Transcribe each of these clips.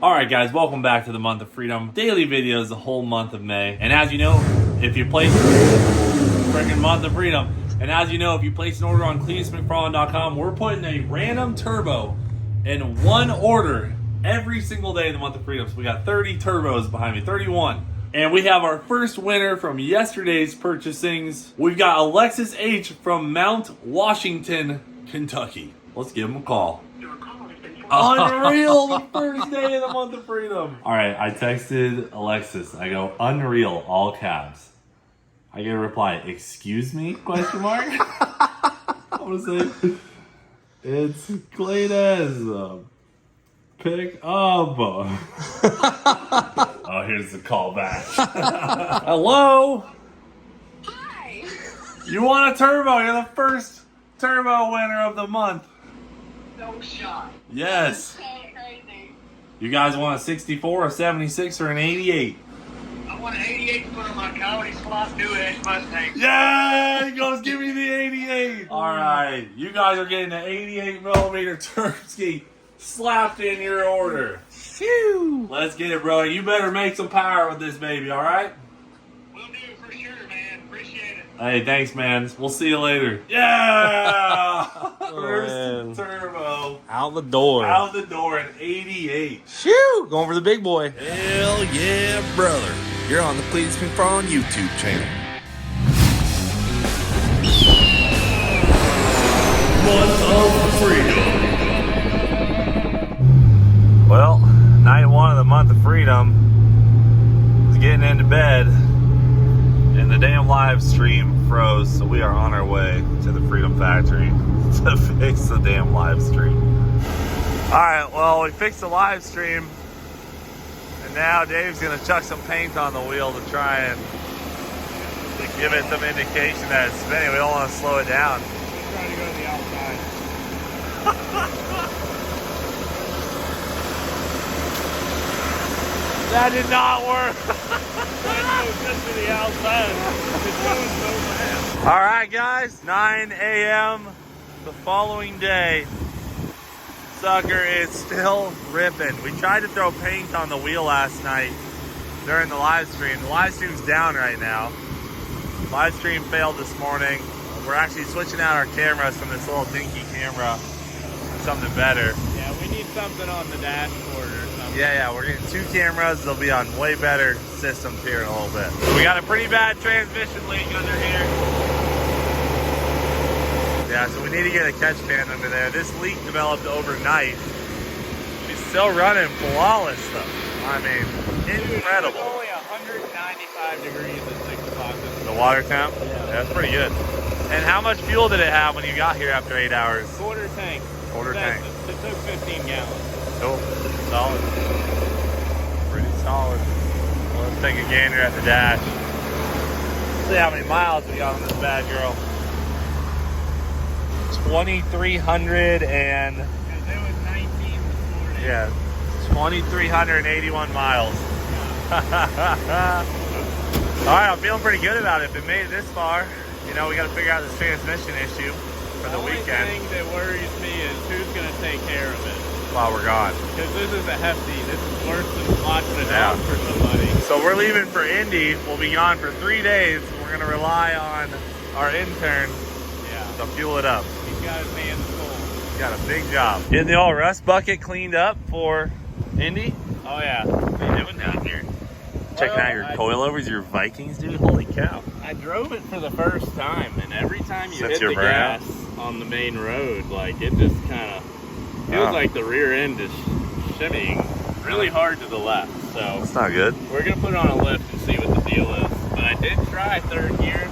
Alright guys, welcome back to the month of freedom. Daily videos the whole month of May. And as you know, if you place freaking month of freedom. And as you know, if you place an order on CleetusMcFarland.com, we're putting a random turbo in one order every single day of the month of freedom. So we got 30 turbos behind me, 31. And we have our first winner from yesterday's purchasings. We've got Alexis H from Mount Washington, Kentucky. Let's give him a call. Unreal, the first day of the month of freedom. All right, I texted Alexis. I go, unreal, all caps. I get a reply, excuse me, question mark? I'm gonna say, it's Cleetus. Pick up. Oh, here's the call back. Hello? Hi. You want a turbo? You're the first turbo winner of the month. No shot. Yes. So crazy. You guys want a 64, a 76, or an 88? I want an 88 to put on my Coyote Slot New Edge Mustang. Yeah, he goes, give me the 88. All right, you guys are getting an 88 millimeter Tursky slapped in your order. Phew. Let's get it, bro. You better make some power with this baby, all right? Will do for sure, man. Appreciate it. Hey, thanks, man. We'll see you later. Yeah! First turbo. Out the door. Out the door at 88. Shoo! Going for the big boy. Hell yeah, brother. You're on the Cleetus McFarland YouTube channel. Month of freedom. Well, night one of the month of freedom was getting into bed, and the damn live stream froze, so we are on our way to the Freedom Factory to fix the damn live stream. Alright, well, we fixed the live stream, and now Dave's gonna chuck some paint on the wheel to try and give it some indication that it's spinning. We don't want to slow it down. We're trying to go to the outside. That did not work. Just to the outside. It's going so fast. Alright guys, 9 a.m. the following day. Sucker is still ripping. We tried to throw paint on the wheel last night during the live stream. The live stream's down right now. Live stream failed this morning. We're actually switching out our cameras from this little dinky camera to something better. Yeah, we need something on the dashboard or something. Yeah, we're getting 2 cameras. They'll be on way better systems here in a little bit. We got a pretty bad transmission leak under here. Yeah, so we need to get a catch pan under there. This leak developed overnight. It's still running flawless though. I mean, incredible. It's only 195 degrees at 6 o'clock this morning. The water temp? Yeah. That's pretty good. And how much fuel did it have when you got here after 8 hours? Quarter tank. Quarter tank. It took 15 gallons. Cool. Solid. Pretty solid. Well, let's take a gander at the dash. See how many miles we got on this bad girl. 2,300 and... Because it was 19 this morning. Yeah, 2,381 miles. Alright, I'm feeling pretty good about it. If it made it this far, you know, we got to figure out this transmission issue for the weekend. The only thing that worries me is who's going to take care of it. While we're gone. Because this is this is worse than watching a dog for somebody. So we're leaving for Indy. We'll be gone for 3 days. We're going to rely on our intern to fuel it up. He's got his hands full. He's got a big job. Getting the old rust bucket cleaned up for Indy. Oh yeah. What are you doing down here? Checking out your coilovers, your Vikings, dude? Holy cow. I drove it for the first time, and every time you Sets hit your the burnout? gas on the main road, like it just kind of feels like the rear end is shimmying really hard to the left. So That's not good. we're gonna put it on a lift and see what the deal is. But I did try third gear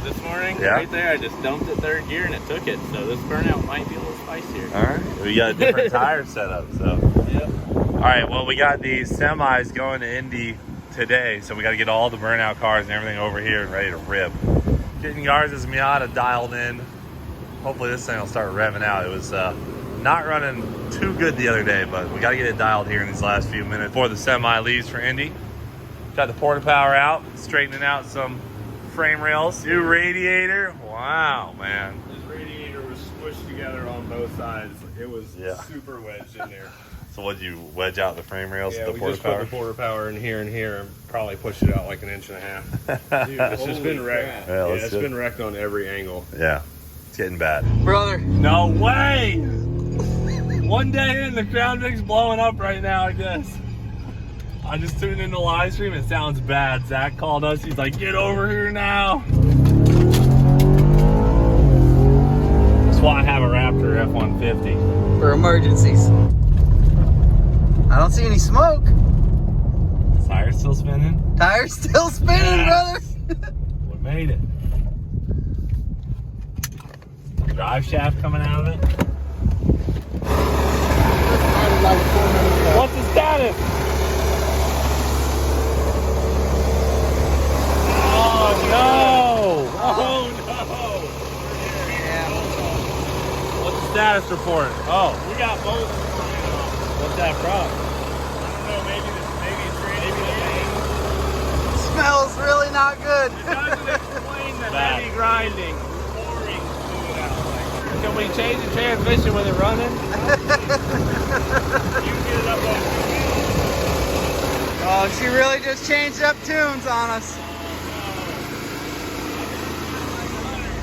this morning. Yeah. Right there, I just dumped it third gear and it took it. So this burnout might be a little spicier. All right. We got a different tire setup, so. Yep. All right, well, we got these semis going to Indy today, so we got to get all the burnout cars and everything over here and ready to rip. Getting Garza's Miata dialed in. Hopefully this thing will start revving out. It was not running too good the other day, but we got to get it dialed here in these last few minutes before the semi leaves for Indy. Got the porta power out, straightening out some frame rails. New radiator. Wow, man. This radiator was squished together on both sides. It was Yeah. super wedged in there. So what'd you wedge out the frame rails Yeah, with we the just porta put the porta power in here, and probably pushed it out like 1.5 inches. Dude, it's just been wrecked. Yeah, Yeah, let's it's do it. been wrecked on every angle. Yeah, it's getting bad. Brother, No way! One day in, the Crown Vic's blowing up right now, I guess. I just tuned in the live stream. It sounds bad. Zach called us. He's like, get over here now. That's why I have a Raptor F-150. for emergencies. I don't see any smoke. Tires still spinning? Tires still spinning, Yes. brother. We made it. Drive shaft coming out of it. What's the status? Oh no! Oh no! Yeah. What's the status report? Oh, We got both. what's that from? I don't know, maybe it's maybe the main. Smells really not good. It doesn't explain the Bad. heavy grinding, pouring fluid out. Like, Can we change the transmission with it running? you can get it up on 2 wheels. Oh, she really just changed up tunes on us.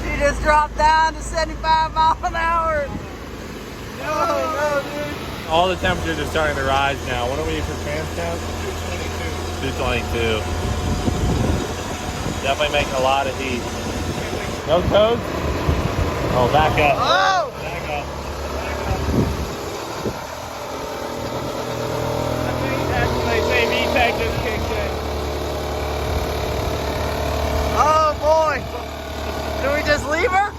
She just dropped down to 75 miles an hour. No, dude. All the temperatures are starting to rise now. What do we need for trans count? 222. Definitely making a lot of heat. No toes? Oh, back up. Oh! Back up. I think that's when they say VTEC just kicked in. Oh boy. Do we just leave her?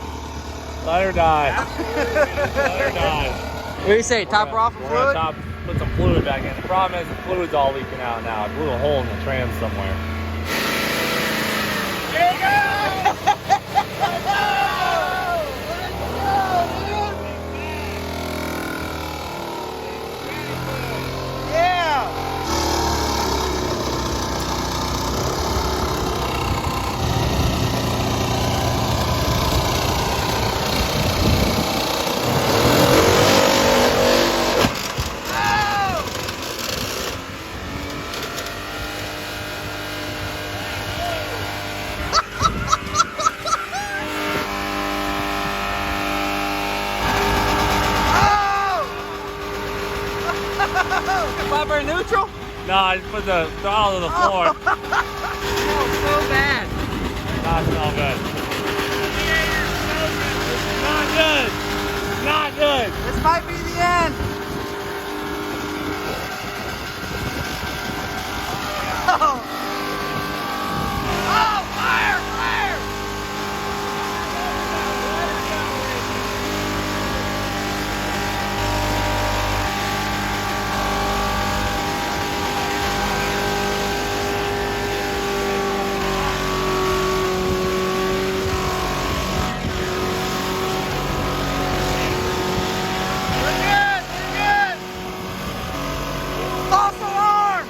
Let her die. Let her die. What do you say? Top her off with We're gonna fluid? put some fluid back in. The problem is the fluid's all leaking out now. I blew a hole in the tram somewhere. Here we go! Let's go, dude! Yeah! Bumper neutral? No, I just put the throttle to the floor. Smells so bad. Not smell good. Not good. Not good. This might be the end. Oh, oh fire, fire! We're good, we're good. False alarm!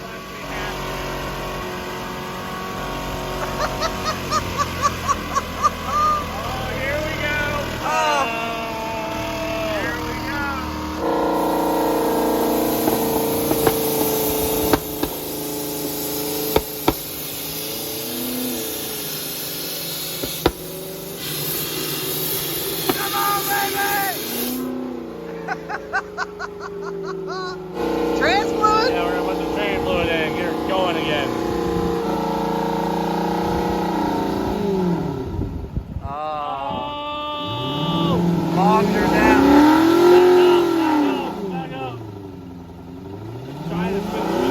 Oh, here we go. Oh. Here we go. Come on, baby! Trans fluid? Yeah, we're gonna put the train fluid in. Get her going again. Oh, bogged her down. Back up. Try to spin the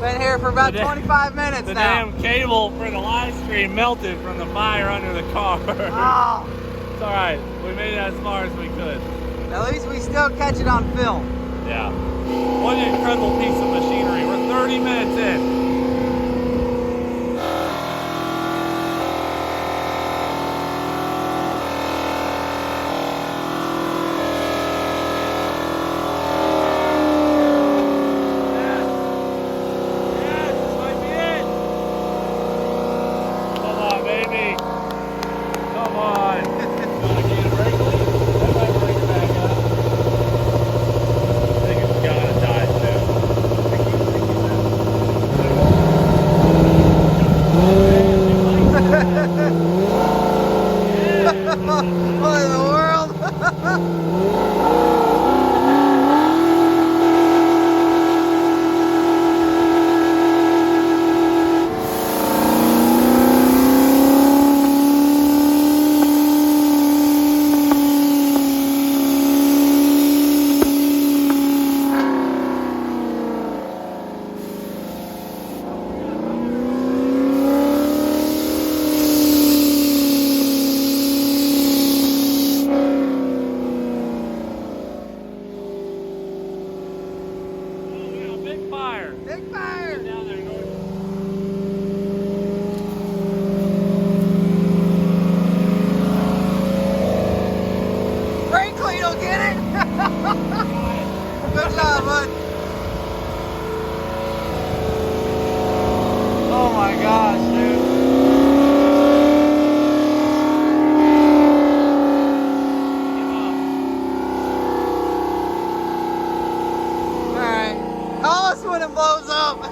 Been here for about The da- 25 minutes The now. damn cable for the live stream melted from the fire under the car. Oh, It's alright. We made it as far as we could. at least we still catch it on film. Yeah. What an incredible piece of machinery. We're 30 minutes in. Good job, bud. Oh my gosh, dude. Alright. Call us when it blows up.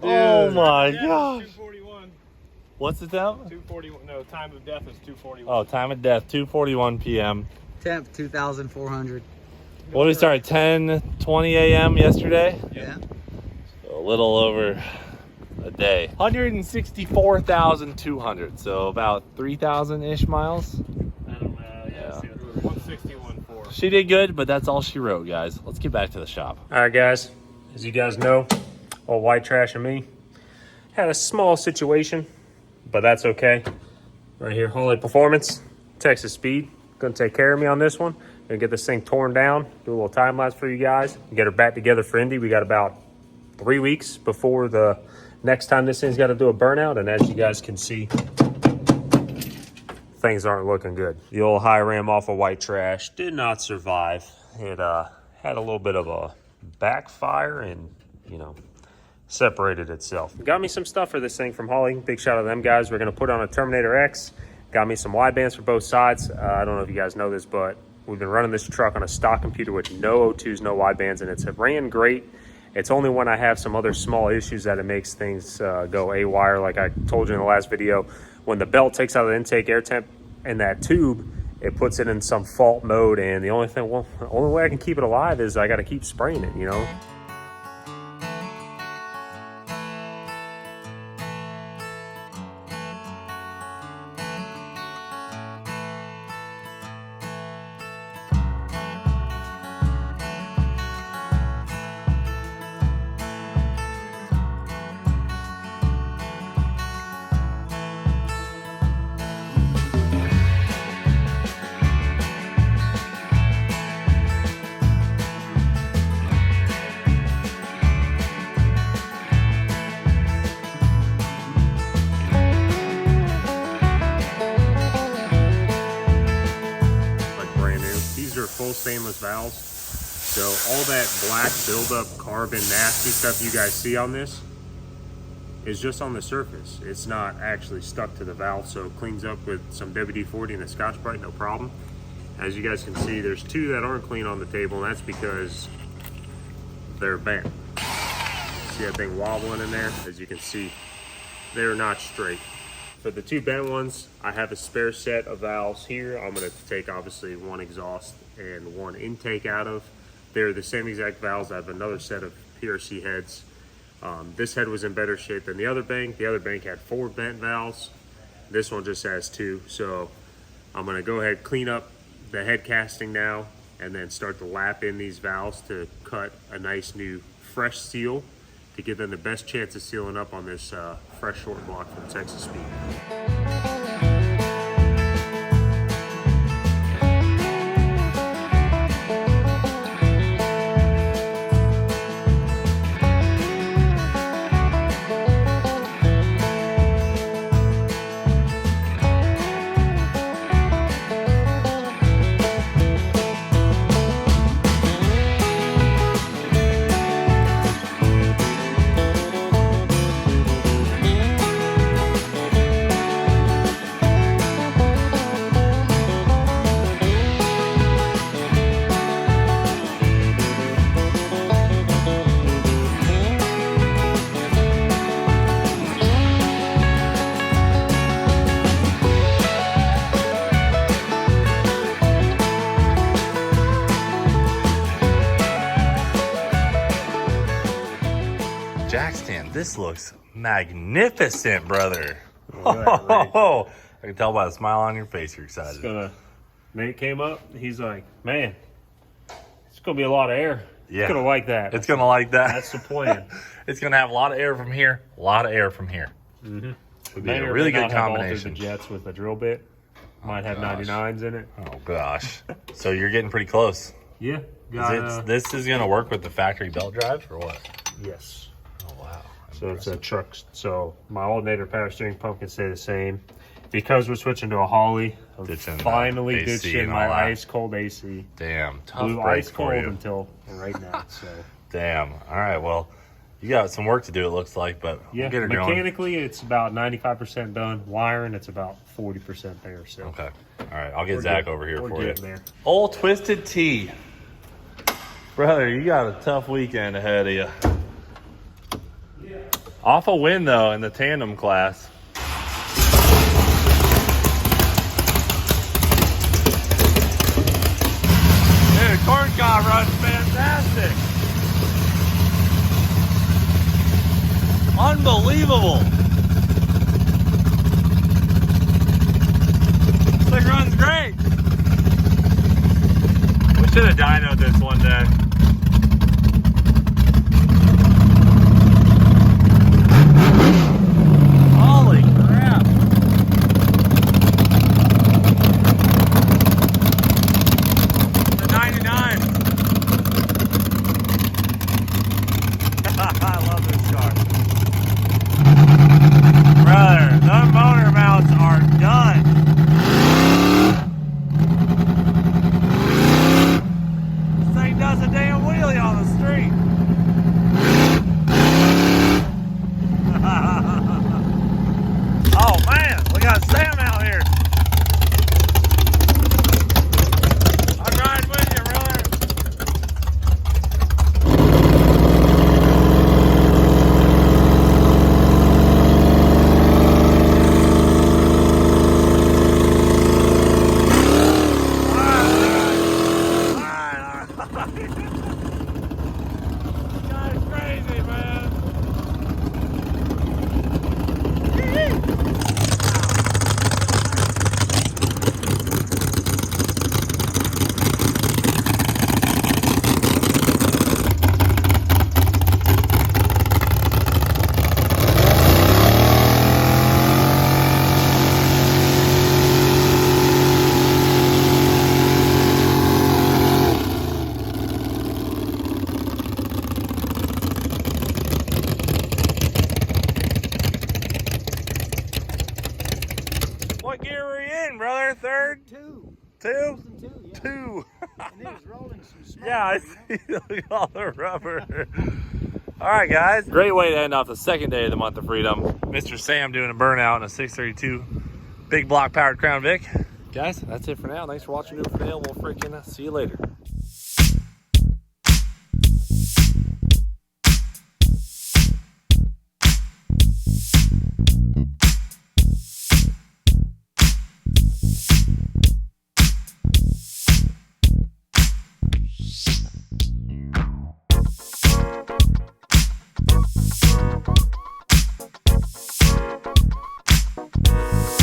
Oh my Death is gosh. 2:41. What's the time? 2:41. No, time of death is 2:41. Oh, time of death, 2:41 p.m. Temp 2,400. What did we start, 10:20 a.m. yesterday? Yeah. So a little over a day. 164,200, so about 3,000-ish miles. I don't know. Yeah. 161.4. She did good, but that's all she wrote, guys. Let's get back to the shop. All right, guys, as you guys know, old White Trash and me had a small situation, but that's okay. Right here, Holy Performance, Texas Speed, gonna take care of me on this one. Gonna get this thing torn down, do a little time lapse for you guys, get her back together for Indy. We got about 3 weeks before the next time this thing's got to do a burnout, and as you guys can see, things aren't looking good. The old high ram off of White Trash did not survive. It had a little bit of a backfire and, you know, separated itself. Got me some stuff for this thing from Holly. Big shout out to them guys. We're going to put on a Terminator X. Got me some wide bands for both sides. I don't know if you guys know this, but we've been running this truck on a stock computer with no O2s, no wide bands, and it's ran great. It's only when I have some other small issues that it makes things go AWire. Like I told you in the last video, when the belt takes out the intake air temp in that tube, it puts it in some fault mode, and the only thing, well, the only way I can keep it alive is I got to keep spraying it, you know? Full stainless valves, so all that black buildup carbon nasty stuff you guys see on this is just on the surface. It's not actually stuck to the valve, so it cleans up with some WD-40 and a Scotch-Brite, no problem. As you guys can see, there's two that aren't clean on the table, and that's because they're bent. See that thing wobbling in there? As you can see, they're not straight. For the two bent ones, I have a spare set of valves here. I'm gonna take obviously one exhaust and one intake out of. They're the same exact valves. I have another set of PRC heads. This head was in better shape than the other bank. The other bank had 4 bent valves. This one just has 2. So I'm gonna go ahead, clean up the head casting now, and then start to lap in these valves to cut a nice new fresh seal to give them the best chance of sealing up on this fresh short block from Texas Speed. Jackstand, this looks magnificent, brother. Right. Oh, I can tell by the smile on your face you're excited. Nate came up, he's like, man, it's gonna be a lot of air. Yeah. It's gonna like that. It's gonna like that. That's the plan. It's gonna have a lot of air from here, a lot of air from here. Mm-hmm. Would be a really good combination. The jets with a drill bit. Might have 99s in it. Oh gosh. So you're getting pretty close. Yeah. This is gonna work with the factory belt drive or what? Yes. Oh wow. So it's a truck. So my alternator power steering pump can stay the same. Because we're switching to a Holly, I'm finally ditching my ice cold AC. Damn, tough Blew break ice for cold you. until right now. So damn. All right. Well, you got some work to do. It looks like, but yeah, we'll get her going. mechanically it's about 95% done. Wiring it's about 40% there. So Okay. All right. I'll get Zach over here for you. There. Old Twisted Tea. Brother, you got a tough weekend ahead of you. Yeah. Awful win, though, in the tandem class. Dude, corn cob runs fantastic. Unbelievable. This thing runs great. We should have dynoed this one day. Holy crap. The 99. I love this car. Brother, the motor mounts are done. This thing does a damn wheelie on the street. Oh man, we got Sam out here. I'm riding with you, brother. All right. This guy's crazy, man. What gear were you in, brother? Third? Two. Two? Yeah. Two. And it was rolling some smoke. Yeah, I see. Look at all the rubber. All right, guys. Great way to end off the second day of the month of freedom. Mr. Sam doing a burnout in a 632 big block powered Crown Vic. Guys, that's it for now. Thanks for watching New for Nail. We'll freaking see you later.